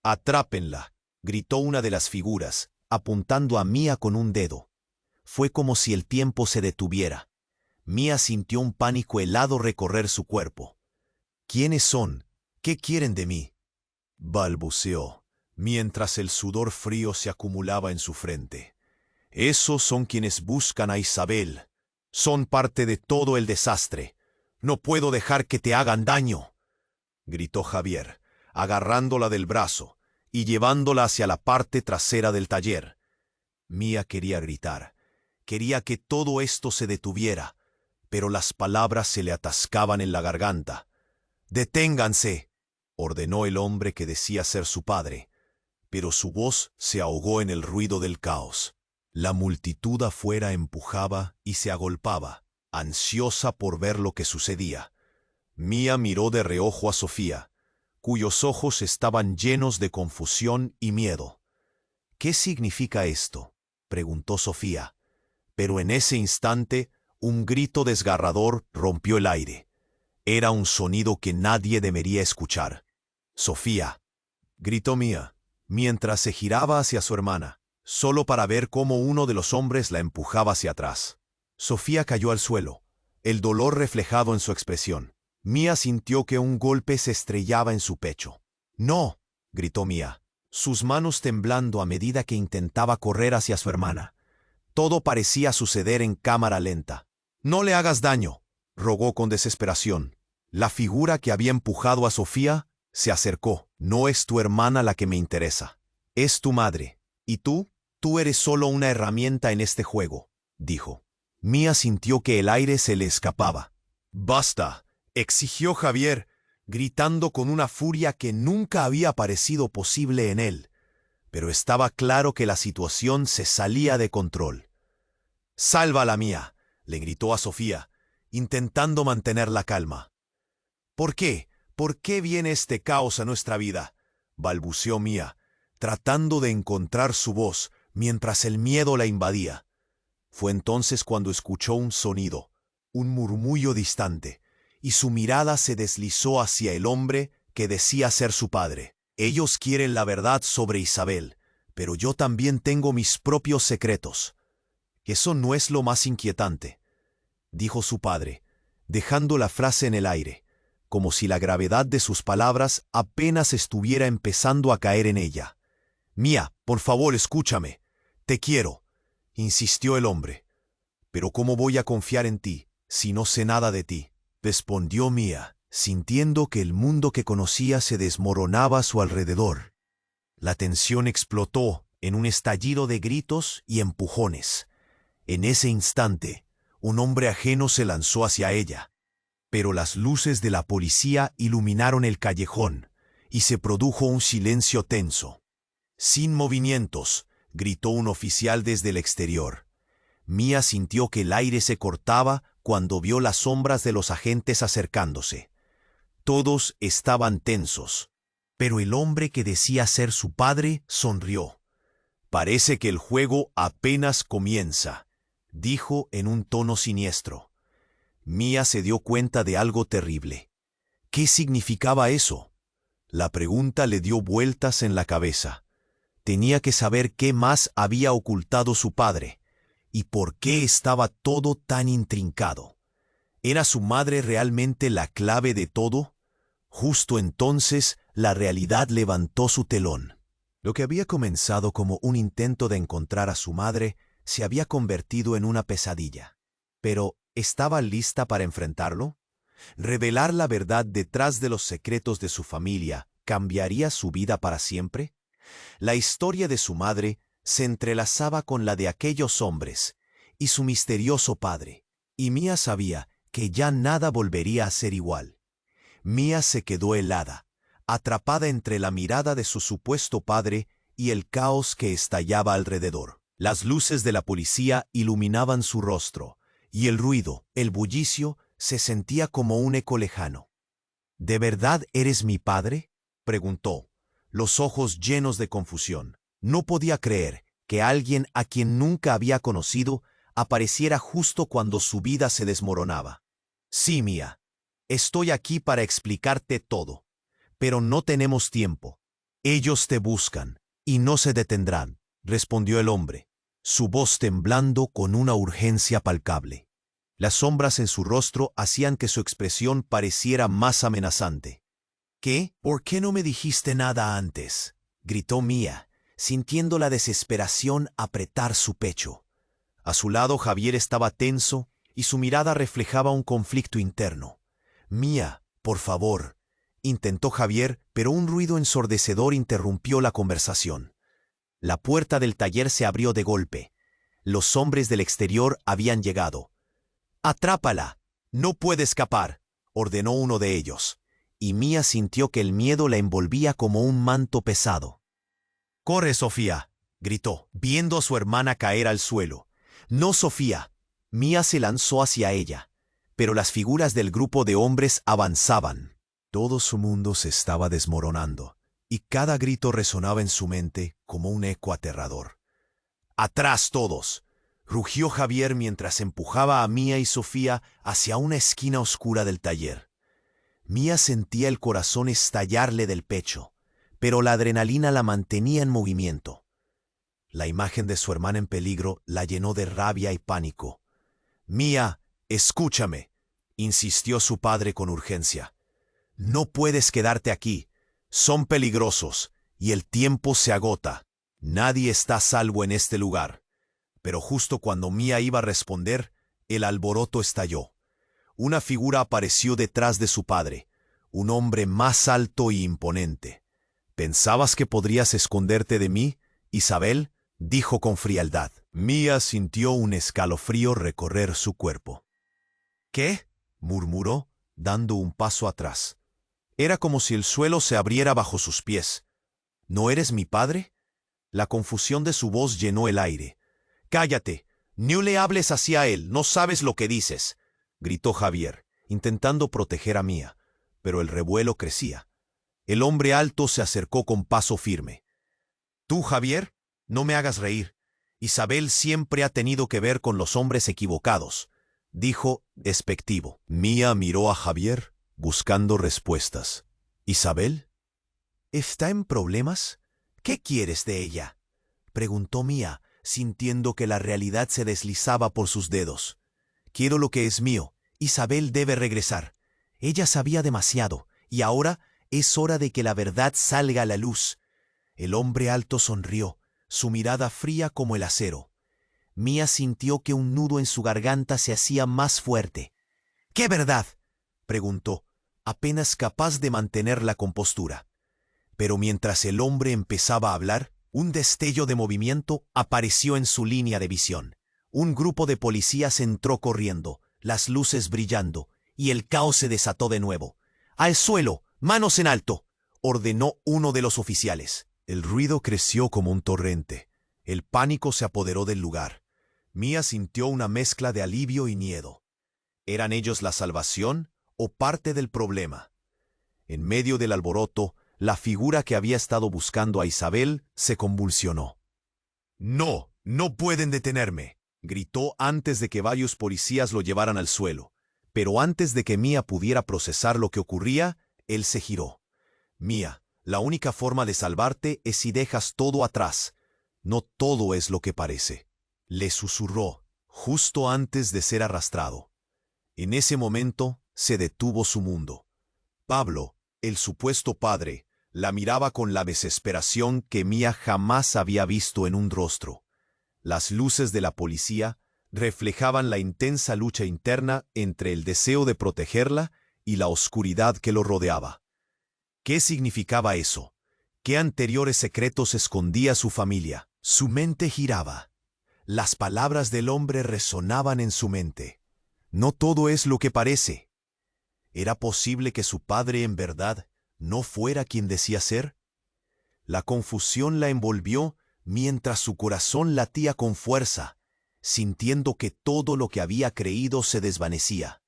«Atrápenla», gritó una de las figuras, apuntando a Mia con un dedo. Fue como si el tiempo se detuviera. Mia sintió un pánico helado recorrer su cuerpo. «¿Quiénes son? ¿Qué quieren de mí?», balbuceó, mientras el sudor frío se acumulaba en su frente. «Esos son quienes buscan a Isabel. Son parte de todo el desastre. No puedo dejar que te hagan daño», gritó Javier, agarrándola del brazo y llevándola hacia la parte trasera del taller. Mia quería gritar. Quería que todo esto se detuviera, pero las palabras se le atascaban en la garganta. «Deténganse», ordenó el hombre que decía ser su padre, pero su voz se ahogó en el ruido del caos. La multitud afuera empujaba y se agolpaba, ansiosa por ver lo que sucedía. Mia miró de reojo a Sofía, cuyos ojos estaban llenos de confusión y miedo. «¿Qué significa esto?», preguntó Sofía. Pero en ese instante, un grito desgarrador rompió el aire. Era un sonido que nadie debería escuchar. «Sofía», gritó Mia, mientras se giraba hacia su hermana, solo para ver cómo uno de los hombres la empujaba hacia atrás. Sofía cayó al suelo, el dolor reflejado en su expresión. Mia sintió que un golpe se estrellaba en su pecho. «No», gritó Mia, sus manos temblando a medida que intentaba correr hacia su hermana. Todo parecía suceder en cámara lenta. «No le hagas daño», rogó con desesperación. La figura que había empujado a Sofía se acercó. «No es tu hermana la que me interesa. Es tu madre. Y tú eres solo una herramienta en este juego», dijo. Mia sintió que el aire se le escapaba. «Basta», exigió Javier, gritando con una furia que nunca había parecido posible en él. Pero estaba claro que la situación se salía de control. «Sálvala, Mia», le gritó a Sofía, intentando mantener la calma. «¿Por qué? ¿Por qué viene este caos a nuestra vida?», balbuceó Mia, tratando de encontrar su voz mientras el miedo la invadía. Fue entonces cuando escuchó un sonido, un murmullo distante, y su mirada se deslizó hacia el hombre que decía ser su padre. «Ellos quieren la verdad sobre Isabel, pero yo también tengo mis propios secretos». «Eso no es lo más inquietante», dijo su padre, dejando la frase en el aire. como si la gravedad de sus palabras apenas estuviera empezando a caer en ella. «Mía, por favor, escúchame. Te quiero», insistió el hombre. «Pero ¿cómo voy a confiar en ti si no sé nada de ti?», respondió Mía, sintiendo que el mundo que conocía se desmoronaba a su alrededor. La tensión explotó en un estallido de gritos y empujones. En ese instante, un hombre ajeno se lanzó hacia ella. Pero las luces de la policía iluminaron el callejón y se produjo un silencio tenso. «Sin movimientos», gritó un oficial desde el exterior. Mía sintió que el aire se cortaba cuando vio las sombras de los agentes acercándose. Todos estaban tensos, pero el hombre que decía ser su padre sonrió. «Parece que el juego apenas comienza», dijo en un tono siniestro. Mía se dio cuenta de algo terrible. ¿Qué significaba eso? La pregunta le dio vueltas en la cabeza. Tenía que saber qué más había ocultado su padre y por qué estaba todo tan intrincado. ¿Era su madre realmente la clave de todo? Justo entonces, la realidad levantó su telón. Lo que había comenzado como un intento de encontrar a su madre se había convertido en una pesadilla. Pero, ¿estaba lista para enfrentarlo? ¿Revelar la verdad detrás de los secretos de su familia cambiaría su vida para siempre? La historia de su madre se entrelazaba con la de aquellos hombres y su misterioso padre, y Mía sabía que ya nada volvería a ser igual. Mía se quedó helada, atrapada entre la mirada de su supuesto padre y el caos que estallaba alrededor. Las luces de la policía iluminaban su rostro, y el ruido, el bullicio, se sentía como un eco lejano. «¿De verdad eres mi padre?», preguntó, los ojos llenos de confusión. No podía creer que alguien a quien nunca había conocido apareciera justo cuando su vida se desmoronaba. «Sí, Mía, estoy aquí para explicarte todo, pero no tenemos tiempo. Ellos te buscan y no se detendrán», respondió el hombre, su voz temblando con una urgencia palpable. Las sombras en su rostro hacían que su expresión pareciera más amenazante. «¿Qué? ¿Por qué no me dijiste nada antes?», gritó Mía, sintiendo la desesperación apretar su pecho. A su lado Javier estaba tenso y su mirada reflejaba un conflicto interno. «Mía, por favor», intentó Javier, pero un ruido ensordecedor interrumpió la conversación. La puerta del taller se abrió de golpe. Los hombres del exterior habían llegado. «Atrápala, no puede escapar», ordenó uno de ellos, y Mía sintió que el miedo la envolvía como un manto pesado. «Corre, Sofía», gritó, viendo a su hermana caer al suelo. «No, Sofía». Mía se lanzó hacia ella, pero las figuras del grupo de hombres avanzaban. Todo su mundo se estaba desmoronando, y cada grito resonaba en su mente como un eco aterrador. «¡Atrás todos!», rugió Javier mientras empujaba a Mía y Sofía hacia una esquina oscura del taller. Mía sentía el corazón estallarle del pecho, pero la adrenalina la mantenía en movimiento. La imagen de su hermana en peligro la llenó de rabia y pánico. «Mía, escúchame», insistió su padre con urgencia. «No puedes quedarte aquí. Son peligrosos y el tiempo se agota. Nadie está a salvo en este lugar». Pero justo cuando Mía iba a responder, el alboroto estalló. Una figura apareció detrás de su padre, un hombre más alto y imponente. «¿Pensabas que podrías esconderte de mí, Isabel?», dijo con frialdad. Mía sintió un escalofrío recorrer su cuerpo. «¿Qué?», murmuró, dando un paso atrás. Era como si el suelo se abriera bajo sus pies. «¿No eres mi padre?». La confusión de su voz llenó el aire. «Cállate, no le hables así a él, no sabes lo que dices», gritó Javier, intentando proteger a Mía, pero el revuelo crecía. El hombre alto se acercó con paso firme. «Tú, Javier, no me hagas reír. Isabel siempre ha tenido que ver con los hombres equivocados», dijo despectivo. Mía miró a Javier, buscando respuestas. «¿Isabel? ¿Está en problemas? ¿Qué quieres de ella?», preguntó Mía, sintiendo que la realidad se deslizaba por sus dedos. «Quiero lo que es mío. Isabel debe regresar. Ella sabía demasiado, y ahora es hora de que la verdad salga a la luz. El hombre alto sonrió, su mirada fría como el acero. Mía sintió que un nudo en su garganta se hacía más fuerte. ¿Qué verdad?, preguntó, apenas capaz de mantener la compostura. Pero mientras el hombre empezaba a hablar, un destello de movimiento apareció en su línea de visión. Un grupo de policías entró corriendo, las luces brillando, y el caos se desató de nuevo. ¡Al suelo! ¡Manos en alto!, ordenó uno de los oficiales. El ruido creció como un torrente. El pánico se apoderó del lugar. Mía sintió una mezcla de alivio y miedo. ¿Eran ellos la salvación o parte del problema? En medio del alboroto, la figura que había estado buscando a Isabel se convulsionó. «¡No! ¡No pueden detenerme!», gritó antes de que varios policías lo llevaran al suelo. Pero antes de que Mía pudiera procesar lo que ocurría, él se giró. «Mía, la única forma de salvarte es si dejas todo atrás. No todo es lo que parece», le susurró, justo antes de ser arrastrado. En ese momento se detuvo su mundo. Pablo, el supuesto padre, la miraba con la desesperación que Mía jamás había visto en un rostro. Las luces de la policía reflejaban la intensa lucha interna entre el deseo de protegerla y la oscuridad que lo rodeaba. ¿Qué significaba eso? ¿Qué anteriores secretos escondía su familia? Su mente giraba. Las palabras del hombre resonaban en su mente. No todo es lo que parece. ¿Era posible que su padre en verdad no fuera quien decía ser? La confusión la envolvió mientras su corazón latía con fuerza, sintiendo que todo lo que había creído se desvanecía.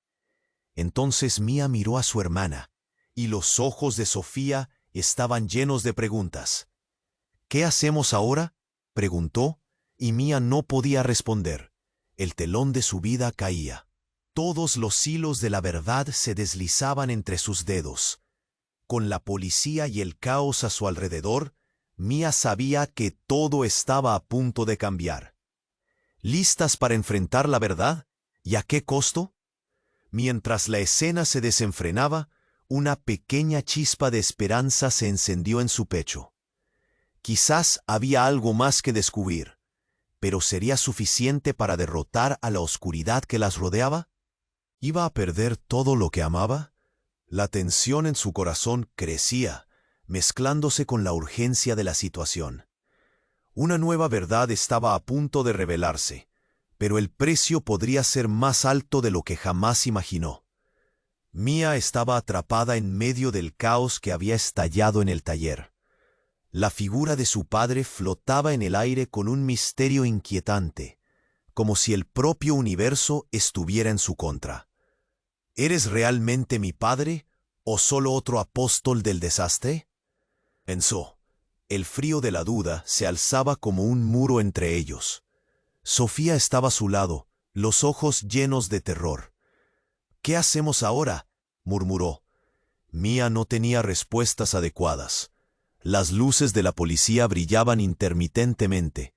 Entonces Mía miró a su hermana, y los ojos de Sofía estaban llenos de preguntas. «¿Qué hacemos ahora?», preguntó, y Mía no podía responder. El telón de su vida caía. Todos los hilos de la verdad se deslizaban entre sus dedos. Con la policía y el caos a su alrededor, Mía sabía que todo estaba a punto de cambiar. ¿Listas para enfrentar la verdad? ¿Y a qué costo? Mientras la escena se desenfrenaba, una pequeña chispa de esperanza se encendió en su pecho. Quizás había algo más que descubrir, pero ¿sería suficiente para derrotar a la oscuridad que las rodeaba? ¿Iba a perder todo lo que amaba? La tensión en su corazón crecía, mezclándose con la urgencia de la situación. Una nueva verdad estaba a punto de revelarse, pero el precio podría ser más alto de lo que jamás imaginó. Mía estaba atrapada en medio del caos que había estallado en el taller. La figura de su padre flotaba en el aire con un misterio inquietante, como si el propio universo estuviera en su contra. ¿Eres realmente mi padre o solo otro apóstol del desastre?, pensó. El frío de la duda se alzaba como un muro entre ellos. Sofía estaba a su lado, los ojos llenos de terror. «¿Qué hacemos ahora?», murmuró. Mía no tenía respuestas adecuadas. Las luces de la policía brillaban intermitentemente,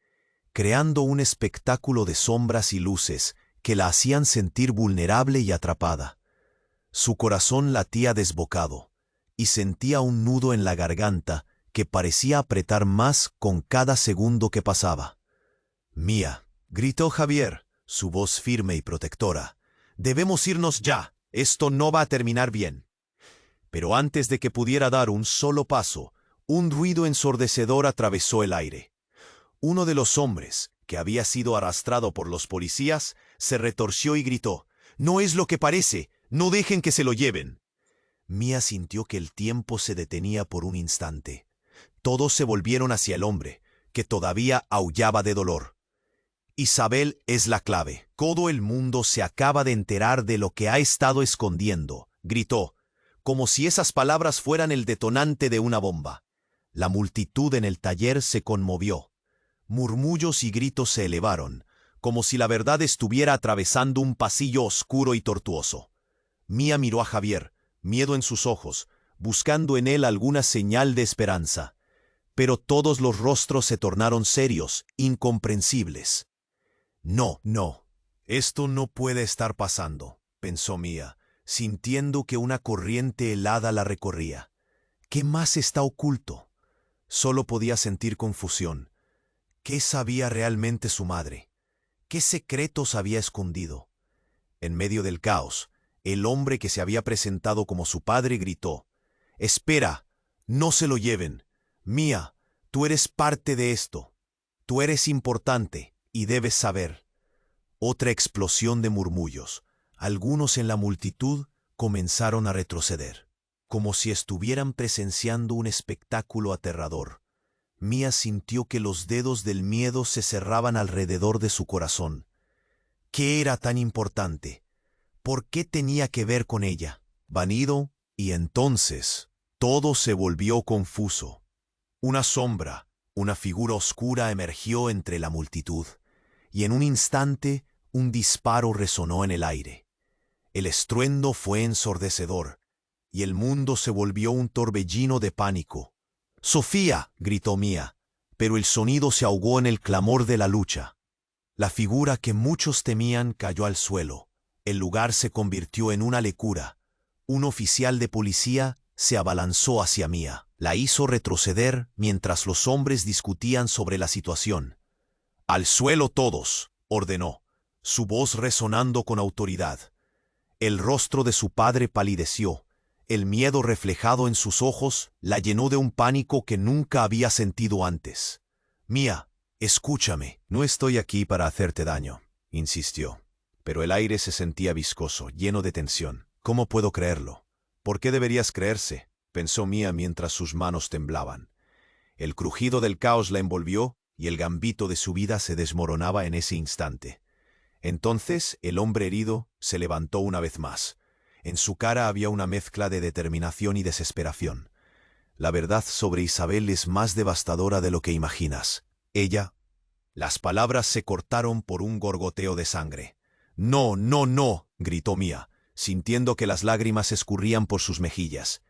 creando un espectáculo de sombras y luces que la hacían sentir vulnerable y atrapada. Su corazón latía desbocado, y sentía un nudo en la garganta que parecía apretar más con cada segundo que pasaba. «Mía», gritó Javier, su voz firme y protectora, «debemos irnos ya. Esto no va a terminar bien». Pero antes de que pudiera dar un solo paso, un ruido ensordecedor atravesó el aire. Uno de los hombres, que había sido arrastrado por los policías, se retorció y gritó: «¡No es lo que parece! ¡No dejen que se lo lleven!». Mía sintió que el tiempo se detenía por un instante. Todos se volvieron hacia el hombre, que todavía aullaba de dolor. «Isabel es la clave. Todo el mundo se acaba de enterar de lo que ha estado escondiendo», gritó, como si esas palabras fueran el detonante de una bomba. La multitud en el taller se conmovió. Murmullos y gritos se elevaron, como si la verdad estuviera atravesando un pasillo oscuro y tortuoso. Mía miró a Javier, miedo en sus ojos, buscando en él alguna señal de esperanza. Pero todos los rostros se tornaron serios, incomprensibles. «No, esto no puede estar pasando», pensó Mía. sintiendo que una corriente helada la recorría. ¿Qué más está oculto? Solo podía sentir confusión. ¿Qué sabía realmente su madre? ¿Qué secretos había escondido? En medio del caos, el hombre que se había presentado como su padre gritó: «¡Espera! ¡No se lo lleven! Mía, tú eres parte de esto. Tú eres importante y debes saber». Otra explosión de murmullos. Algunos en la multitud comenzaron a retroceder, como si estuvieran presenciando un espectáculo aterrador. Mía sintió que los dedos del miedo se cerraban alrededor de su corazón. ¿Qué era tan importante? ¿Por qué tenía que ver con ella? Vanido, y entonces todo se volvió confuso. Una sombra, una figura oscura emergió entre la multitud, y en un instante un disparo resonó en el aire. El estruendo fue ensordecedor, y el mundo se volvió un torbellino de pánico. «¡Sofía!», gritó Mía, pero el sonido se ahogó en el clamor de la lucha. La figura que muchos temían cayó al suelo. El lugar se convirtió en una locura. Un oficial de policía se abalanzó hacia Mía. La hizo retroceder mientras los hombres discutían sobre la situación. «¡Al suelo todos!», ordenó, su voz resonando con autoridad. El rostro de su padre palideció. El miedo reflejado en sus ojos la llenó de un pánico que nunca había sentido antes. «Mía, escúchame. No estoy aquí para hacerte daño», insistió. Pero el aire se sentía viscoso, lleno de tensión. «¿Cómo puedo creerlo? ¿Por qué deberías creerse?», pensó Mía mientras sus manos temblaban. El crujido del caos la envolvió y el gambito de su vida se desmoronaba en ese instante. Entonces el hombre herido se levantó una vez más. En su cara había una mezcla de determinación y desesperación. «La verdad sobre Isabel es más devastadora de lo que imaginas. Ella...». Las palabras se cortaron por un gorgoteo de sangre. «No, no, no», gritó Mía, sintiendo que las lágrimas escurrían por sus mejillas.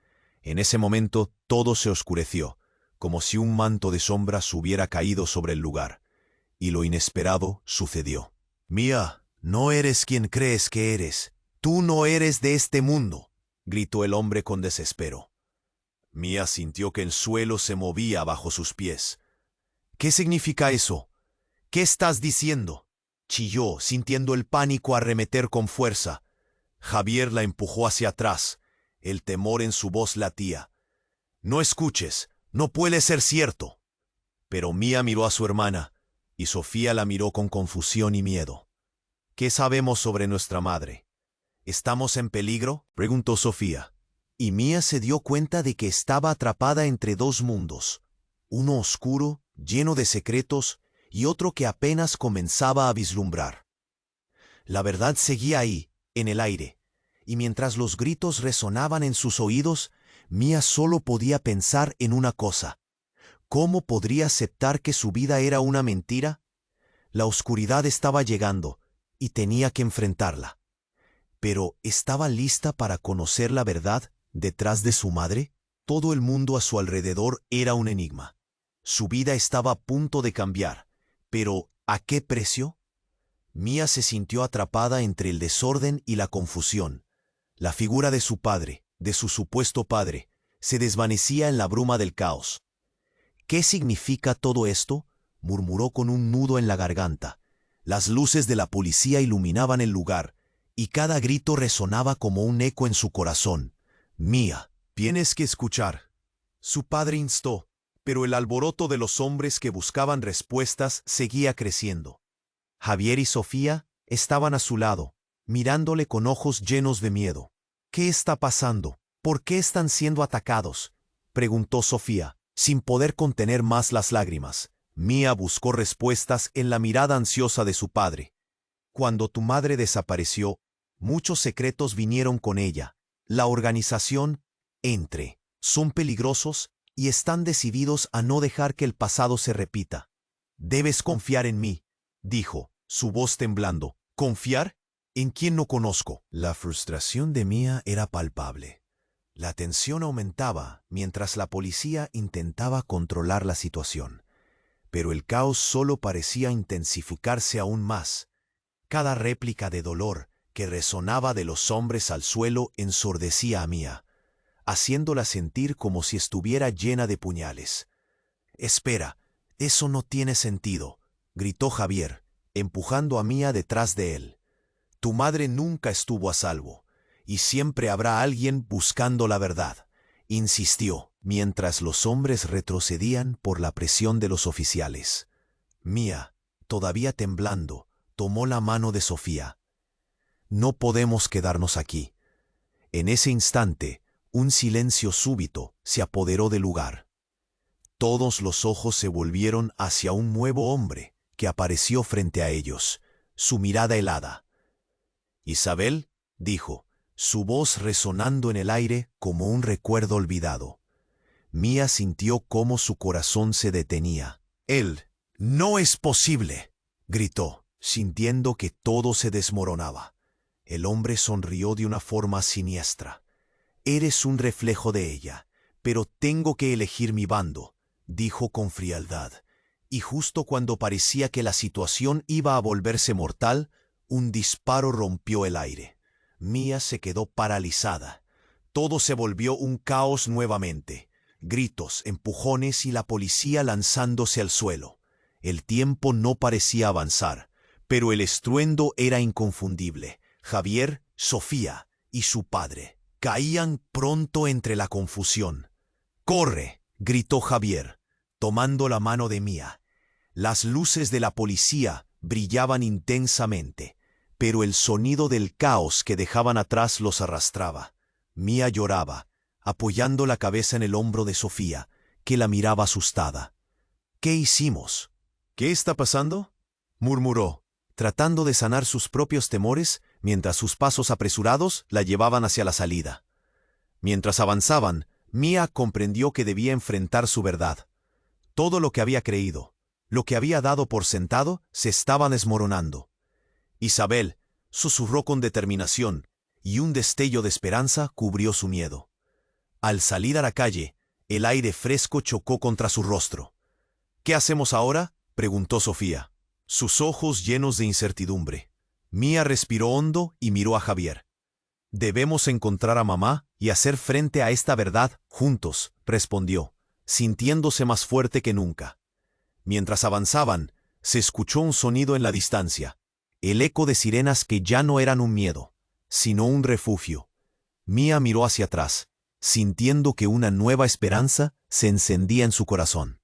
En ese momento todo se oscureció, como si un manto de sombras hubiera caído sobre el lugar. Y lo inesperado sucedió. «Mía, no eres quien crees que eres. Tú no eres de este mundo», gritó el hombre con desespero. Mía sintió que el suelo se movía bajo sus pies. «¿Qué significa eso? ¿Qué estás diciendo?», chilló, sintiendo el pánico arremeter con fuerza. Javier la empujó hacia atrás. El temor en su voz latía. «No escuches, no puede ser cierto». Pero Mía miró a su hermana, y Sofía la miró con confusión y miedo. «¿Qué sabemos sobre nuestra madre? ¿Estamos en peligro?», preguntó Sofía. Y Mía se dio cuenta de que estaba atrapada entre dos mundos, uno oscuro, lleno de secretos, y otro que apenas comenzaba a vislumbrar. La verdad seguía ahí, en el aire, y mientras los gritos resonaban en sus oídos, Mía solo podía pensar en una cosa. ¿Cómo podría aceptar que su vida era una mentira? La oscuridad estaba llegando, y tenía que enfrentarla. Pero ¿estaba lista para conocer la verdad detrás de su madre? Todo el mundo a su alrededor era un enigma. Su vida estaba a punto de cambiar, pero ¿a qué precio? Mía se sintió atrapada entre el desorden y la confusión. La figura de su padre, de su supuesto padre, se desvanecía en la bruma del caos. «¿Qué significa todo esto?», murmuró con un nudo en la garganta. Las luces de la policía iluminaban el lugar, y cada grito resonaba como un eco en su corazón. «Mía, tienes que escuchar», su padre instó, pero el alboroto de los hombres que buscaban respuestas seguía creciendo. Javier y Sofía estaban a su lado, mirándole con ojos llenos de miedo. «¿Qué está pasando? ¿Por qué están siendo atacados?», preguntó Sofía, sin poder contener más las lágrimas. Mía buscó respuestas en la mirada ansiosa de su padre. «Cuando tu madre desapareció, muchos secretos vinieron con ella. La organización, son peligrosos y están decididos a no dejar que el pasado se repita. Debes confiar en mí», dijo, su voz temblando. «¿Confiar? ¿En quién no conozco?». La frustración de Mía era palpable. La tensión aumentaba mientras la policía intentaba controlar la situación. Pero el caos solo parecía intensificarse aún más. Cada réplica de dolor, que resonaba de los hombres al suelo ensordecía a Mía, haciéndola sentir como si estuviera llena de puñales. «Espera, eso no tiene sentido», gritó Javier, empujando a Mía detrás de él. «Tu madre nunca estuvo a salvo, y siempre habrá alguien buscando la verdad», insistió, mientras los hombres retrocedían por la presión de los oficiales. Mía, todavía temblando, tomó la mano de Sofía. «No podemos quedarnos aquí». En ese instante, un silencio súbito se apoderó del lugar. Todos los ojos se volvieron hacia un nuevo hombre que apareció frente a ellos, su mirada helada. «Isabel», dijo, su voz resonando en el aire como un recuerdo olvidado. Mía sintió cómo su corazón se detenía. «Él, no es posible», gritó, sintiendo que todo se desmoronaba. El hombre sonrió de una forma siniestra. «Eres un reflejo de ella, pero tengo que elegir mi bando», dijo con frialdad. Y justo cuando parecía que la situación iba a volverse mortal, un disparo rompió el aire. Mía se quedó paralizada. Todo se volvió un caos nuevamente. Gritos, empujones y la policía lanzándose al suelo. El tiempo no parecía avanzar, pero el estruendo era inconfundible. Javier, Sofía y su padre caían pronto entre la confusión. «¡Corre!», gritó Javier, tomando la mano de Mía. Las luces de la policía brillaban intensamente, pero el sonido del caos que dejaban atrás los arrastraba. Mía lloraba, apoyando la cabeza en el hombro de Sofía, que la miraba asustada. «¿Qué hicimos? ¿Qué está pasando?», murmuró, tratando de sanar sus propios temores mientras sus pasos apresurados la llevaban hacia la salida. Mientras avanzaban, Mía comprendió que debía enfrentar su verdad. Todo lo que había creído, lo que había dado por sentado, se estaba desmoronando. «Isabel», susurró con determinación, y un destello de esperanza cubrió su miedo. Al salir a la calle, el aire fresco chocó contra su rostro. «¿Qué hacemos ahora?», preguntó Sofía, sus ojos llenos de incertidumbre. Mía respiró hondo y miró a Javier. «Debemos encontrar a mamá y hacer frente a esta verdad juntos», respondió, sintiéndose más fuerte que nunca. Mientras avanzaban, se escuchó un sonido en la distancia, el eco de sirenas que ya no eran un miedo, sino un refugio. Mía miró hacia atrás, sintiendo que una nueva esperanza se encendía en su corazón.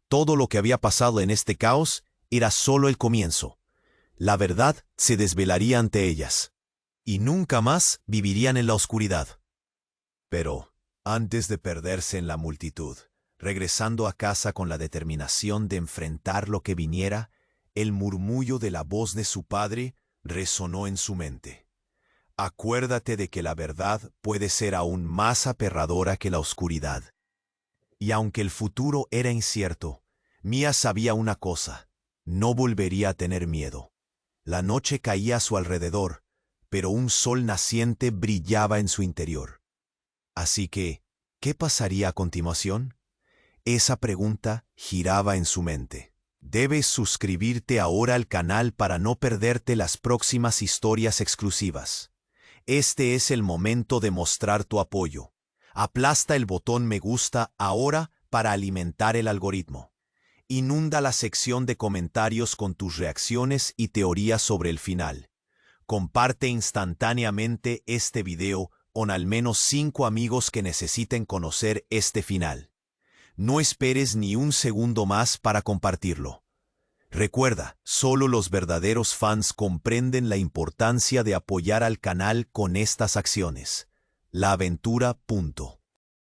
Todo lo que había pasado en este caos era solo el comienzo. La verdad se desvelaría ante ellas, y nunca más vivirían en la oscuridad. Pero, antes de perderse en la multitud, regresando a casa con la determinación de enfrentar lo que viniera, el murmullo de la voz de su padre resonó en su mente. «Acuérdate de que la verdad puede ser aún más aterradora que la oscuridad». Y aunque el futuro era incierto, Mía sabía una cosa: no volvería a tener miedo. La noche caía a su alrededor, pero un sol naciente brillaba en su interior. Así que, ¿qué pasaría a continuación? Esa pregunta giraba en su mente. Debes suscribirte ahora al canal para no perderte las próximas historias exclusivas. Este es el momento de mostrar tu apoyo. Aplasta el botón me gusta ahora para alimentar el algoritmo. Inunda la sección de comentarios con tus reacciones y teorías sobre el final. Comparte instantáneamente este video con al menos 5 amigos que necesiten conocer este final. No esperes ni un segundo más para compartirlo. Recuerda, solo los verdaderos fans comprenden la importancia de apoyar al canal con estas acciones. La aventura.